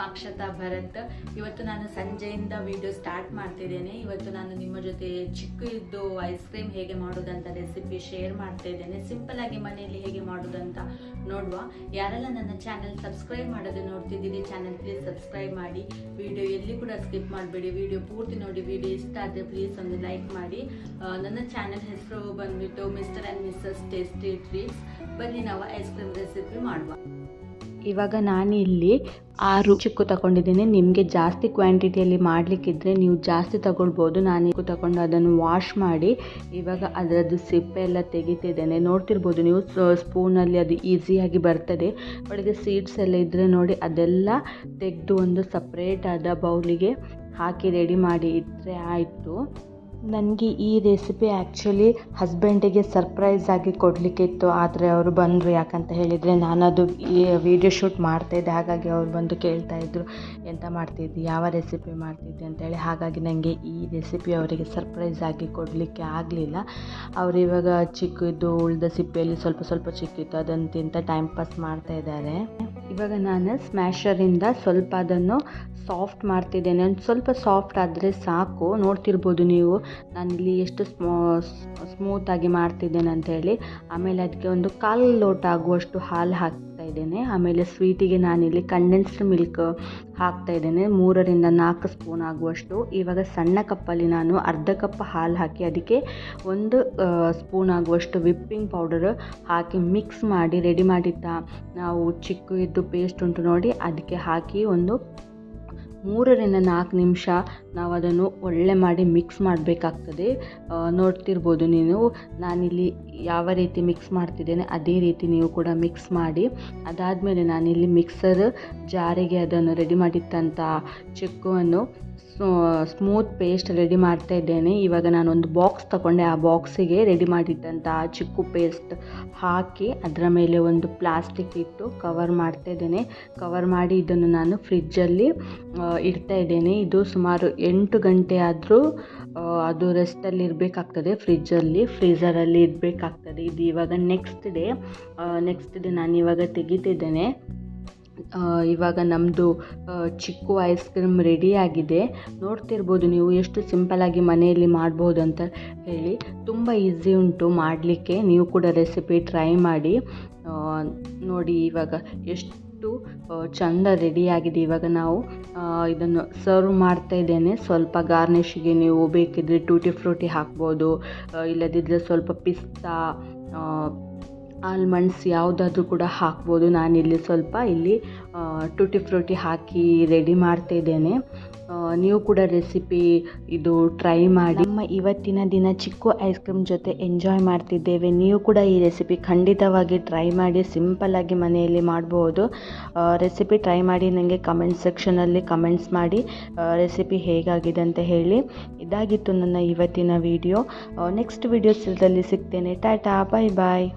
ಅಕ್ಷತಾ ಭರತ್. ಇವತ್ತು ನಾನು ಸಂಜೆಯಿಂದ ವಿಡಿಯೋ ಸ್ಟಾರ್ಟ್ ಮಾಡ್ತಿದ್ದೇನೆ. ಇವತ್ತು ನಾನು ನಿಮ್ಮ ಜೊತೆ ಚಿಕ್ಕ ಇದ್ದು ಐಸ್ ಕ್ರೀಮ್ ಹೇಗೆ ಮಾಡೋದಂತ ರೆಸಿಪಿ ಶೇರ್ ಮಾಡ್ತಾ ಇದ್ದೇನೆ. ಸಿಂಪಲ್ ಆಗಿ ಮನೆಯಲ್ಲಿ ಹೇಗೆ ಮಾಡೋದಂತ ನೋಡುವ. ಯಾರೆಲ್ಲ ನನ್ನ ಚಾನೆಲ್ ಸಬ್ಸ್ಕ್ರೈಬ್ ಮಾಡೋದು ನೋಡ್ತಿದ್ದೀರಿ, ಚಾನೆಲ್ ಪ್ಲೀಸ್ ಸಬ್ಸ್ಕ್ರೈಬ್ ಮಾಡಿ. ವಿಡಿಯೋ ಎಲ್ಲಿ ಕೂಡ ಸ್ಕಿಪ್ ಮಾಡಬೇಡಿ, ವಿಡಿಯೋ ಪೂರ್ತಿ ನೋಡಿ. ವಿಡಿಯೋ ಇಷ್ಟ ಆದರೆ ಪ್ಲೀಸ್ ಒಂದು ಲೈಕ್ ಮಾಡಿ. ನನ್ನ ಚಾನೆಲ್ ಹೆಸರು ಬಂದ್ಬಿಟ್ಟು mister and missus tasty treats. ಬನ್ನಿ ನಾವು ಐಸ್ ಕ್ರೀಮ್ ರೆಸಿಪಿ ಮಾಡುವ. ಇವಾಗ ನಾನು ಇಲ್ಲಿ 6 ಚಿಕ್ಕು ತಗೊಂಡಿದ್ದೀನಿ. ನಿಮಗೆ ಜಾಸ್ತಿ ಕ್ವಾಂಟಿಟಿಯಲ್ಲಿ ಮಾಡಲಿಕ್ಕಿದ್ರೆ ನೀವು ಜಾಸ್ತಿ ತಗೊಳ್ಬೋದು. ನಾನು ಚಿಕ್ಕು ತಗೊಂಡು ಅದನ್ನು ವಾಶ್ ಮಾಡಿ ಇವಾಗ ಅದರದ್ದು ಸಿಪ್ಪೆ ಎಲ್ಲ ತೆಗಿತಿದ್ದೇನೆ. ನೋಡ್ತಿರ್ಬೋದು ನೀವು, ಸ್ಪೂನಲ್ಲಿ ಅದು ಈಸಿಯಾಗಿ ಬರ್ತದೆ. ಒಳಗೆ ಸೀಡ್ಸ್ ಎಲ್ಲ ಇದ್ದರೆ ನೋಡಿ ಅದೆಲ್ಲ ತೆಗೆದು ಒಂದು ಸಪ್ರೇಟ್ ಆದ ಬೌಲಿಗೆ ಹಾಕಿ ರೆಡಿ ಮಾಡಿ ಇಟ್ಟರೆ ಆಯಿತು. ನನಗೆ ಈ ರೆಸಿಪಿ ಆ್ಯಕ್ಚುಲಿ ಹಸ್ಬೆಂಡಿಗೆ ಸರ್ಪ್ರೈಸ್ ಆಗಿ ಕೊಡಲಿಕ್ಕಿತ್ತು, ಆದರೆ ಅವರು ಬಂದರು. ಯಾಕಂತ ಹೇಳಿದರೆ ನಾನದು ವಿಡಿಯೋ ಶೂಟ್ ಮಾಡ್ತಾಯಿದ್ದೆ. ಹಾಗಾಗಿ ಅವರು ಬಂದು ಕೇಳ್ತಾಯಿದ್ರು, ಎಂತ ಮಾಡ್ತಿದ್ದಿ, ಯಾವ ರೆಸಿಪಿ ಮಾಡ್ತಿದ್ದೆ ಅಂತೇಳಿ. ಹಾಗಾಗಿ ನನಗೆ ಈ ರೆಸಿಪಿ ಅವರಿಗೆ ಸರ್ಪ್ರೈಸ್ ಆಗಿ ಕೊಡಲಿಕ್ಕೆ ಆಗಲಿಲ್ಲ. ಅವರು ಇವಾಗ ಚಿಕ್ಕದು ಉಳಿದ ಸಿಪ್ಪೆಯಲ್ಲಿ ಸ್ವಲ್ಪ ಸ್ವಲ್ಪ ಚಿಕ್ಕಿತ್ತು, ಅದನ್ನು ತಿಂತ ಟೈಮ್ ಪಾಸ್ ಮಾಡ್ತಾಯಿದ್ದಾರೆ. ಇವಾಗ ನಾನು ಸ್ಮ್ಯಾಶರಿಂದ ಸ್ವಲ್ಪ ಅದನ್ನು ಸಾಫ್ಟ್ ಮಾಡ್ತಿದ್ದೇನೆ. ಒಂದು ಸ್ವಲ್ಪ ಸಾಫ್ಟ್ ಆದರೆ ಸಾಕು. ನೋಡ್ತಿರ್ಬೋದು ನೀವು ನಾನಿಲ್ಲಿ ಎಷ್ಟು ಸ್ಮೂತಾಗಿ ಮಾಡ್ತಿದ್ದೇನೆ ಅಂಥೇಳಿ. ಆಮೇಲೆ ಅದಕ್ಕೆ ಒಂದು 1/4 ಲೋಟ ಆಗುವಷ್ಟು ಹಾಲು ಹಾಕ್ತಾ ಇದ್ದೇನೆ. ಆಮೇಲೆ ಸ್ವೀಟಿಗೆ ನಾನಿಲ್ಲಿ ಕಂಡೆನ್ಸ್ಡ್ ಮಿಲ್ಕ್ ಹಾಕ್ತಾ ಇದ್ದೇನೆ, 3ರಿಂದ 4 ಸ್ಪೂನ್ ಆಗುವಷ್ಟು. ಇವಾಗ ಸಣ್ಣ ಕಪ್ಪಲ್ಲಿ ನಾನು ಅರ್ಧ ಕಪ್ ಹಾಲು ಹಾಕಿ ಅದಕ್ಕೆ 1 ಸ್ಪೂನ್ ಆಗುವಷ್ಟು ವಿಪ್ಪಿಂಗ್ ಪೌಡರ್ ಹಾಕಿ ಮಿಕ್ಸ್ ಮಾಡಿ ರೆಡಿ ಮಾಡಿದ್ದ ನಾವು ಚಿಕ್ಕ ಇದ್ದು ಪೇಸ್ಟ್ ಉಂಟು ನೋಡಿ, ಅದಕ್ಕೆ ಹಾಕಿ ಒಂದು 3ರಿಂದ 4 ನಿಮಿಷ ನಾವು ಅದನ್ನು ಒಳ್ಳೆ ಮಾಡಿ ಮಿಕ್ಸ್ ಮಾಡಬೇಕಾಗ್ತದೆ. ನೋಡ್ತಿರ್ಬೋದು ನೀವು, ನಾನಿಲ್ಲಿ ಯಾವ ರೀತಿ ಮಿಕ್ಸ್ ಮಾಡ್ತಿದ್ದೇನೆ ಅದೇ ರೀತಿ ನೀವು ಕೂಡ ಮಿಕ್ಸ್ ಮಾಡಿ. ಅದಾದಮೇಲೆ ನಾನಿಲ್ಲಿ ಮಿಕ್ಸರ್ ಜಾರಿಗೆ ಅದನ್ನು ರೆಡಿ ಮಾಡಿಟ್ಟಂಥ ಚಿಕ್ಕುವನ್ನು ಸ್ಮೂತ್ ಪೇಸ್ಟ್ ರೆಡಿ ಮಾಡ್ತಾ ಇದ್ದೇನೆ. ಇವಾಗ ನಾನೊಂದು ಬಾಕ್ಸ್ ತಗೊಂಡೆ, ಆ ಬಾಕ್ಸಿಗೆ ರೆಡಿ ಮಾಡಿಟ್ಟಂಥ ಚಿಕ್ಕು ಪೇಸ್ಟ್ ಹಾಕಿ ಅದರ ಮೇಲೆ ಒಂದು ಪ್ಲಾಸ್ಟಿಕ್ ಇಟ್ಟು ಕವರ್ ಮಾಡ್ತಾ ಇದ್ದೇನೆ. ಕವರ್ ಮಾಡಿ ಇದನ್ನು ನಾನು ಫ್ರಿಜ್ಜಲ್ಲಿ ಇಡ್ತಾ ಇದ್ದೇನೆ. ಇದು ಸುಮಾರು 8 ಗಂಟೆ ಆದರೂ ಅದು ರೆಸ್ಟಲ್ಲಿ ಇರಬೇಕಾಗ್ತದೆ, ಫ್ರೀಝರಲ್ಲಿ ಇಡಬೇಕಾಗ್ತದೆ. ಇದು ಇವಾಗ ನೆಕ್ಸ್ಟ್ ಡೇ ನಾನು ಇವಾಗ ತೆಗಿತಿದ್ದೇನೆ. ಇವಾಗ ನಮ್ಮದು ಚಿಕ್ಕು ಐಸ್ ಕ್ರೀಮ್ ರೆಡಿಯಾಗಿದೆ. ನೋಡ್ತಿರ್ಬೋದು ನೀವು ಎಷ್ಟು ಸಿಂಪಲ್ಲಾಗಿ ಮನೆಯಲ್ಲಿ ಮಾಡ್ಬೋದು ಅಂತ ಹೇಳಿ. ತುಂಬ ಈಸಿ ಉಂಟು ಮಾಡಲಿಕ್ಕೆ. ನೀವು ಕೂಡ ರೆಸಿಪಿ ಟ್ರೈ ಮಾಡಿ ನೋಡಿ. ಇವಾಗ ಎಷ್ಟು ಚಂದ ರೆಡಿಯಾಗಿದೆ. ಇವಾಗ ನಾವು ಇದನ್ನು ಸರ್ವ್ ಮಾಡ್ತಾ ಇದ್ದೇನೆ. ಸ್ವಲ್ಪ ಗಾರ್ನಿಷಿಗೆ ನೀವು ಬೇಕಿದ್ದರೆ ಟೂಟಿ ಫ್ರೂಟಿ ಹಾಕ್ಬೋದು, ಇಲ್ಲದಿದ್ದರೆ ಸ್ವಲ್ಪ ಪಿಸ್ತಾ, ಆಲ್ಮಂಡ್ಸ್ ಯಾವುದಾದ್ರೂ ಕೂಡ ಹಾಕ್ಬೋದು. ನಾನಿಲ್ಲಿ ಸ್ವಲ್ಪ ಟೂಟಿ ಫ್ರೂಟಿ ಹಾಕಿ ರೆಡಿ ಮಾಡ್ತಾ ಇದ್ದೇನೆ. ನೀವು ಕೂಡ ರೆಸಿಪಿ ಇದು ಟ್ರೈ ಮಾಡಿ. ನಮ್ಮ ಇವತ್ತಿನ ದಿನ ಚಿಕ್ಕು ಐಸ್ ಕ್ರೀಮ್ ಜೊತೆ ಎಂಜಾಯ್ ಮಾಡ್ತಿದ್ದೇವೆ. ನೀವು ಕೂಡ ಈ ರೆಸಿಪಿ ಖಂಡಿತವಾಗಿ ಟ್ರೈ ಮಾಡಿ. ಸಿಂಪಲ್ಲಾಗಿ ಮನೆಯಲ್ಲಿ ಮಾಡ್ಬೋದು. ರೆಸಿಪಿ ಟ್ರೈ ಮಾಡಿ ನನಗೆ ಕಮೆಂಟ್ ಸೆಕ್ಷನಲ್ಲಿ ಕಮೆಂಟ್ಸ್ ಮಾಡಿ ರೆಸಿಪಿ ಹೇಗಾಗಿದೆ ಅಂತ ಹೇಳಿ. ಇದಾಗಿತ್ತು ನನ್ನ ಇವತ್ತಿನ ವಿಡಿಯೋ. ನೆಕ್ಸ್ಟ್ ವಿಡಿಯೋಸಲ್ಲಿ ಸಿಗ್ತೇನೆ. ಟಾಟಾ, ಬಾಯ್ ಬಾಯ್.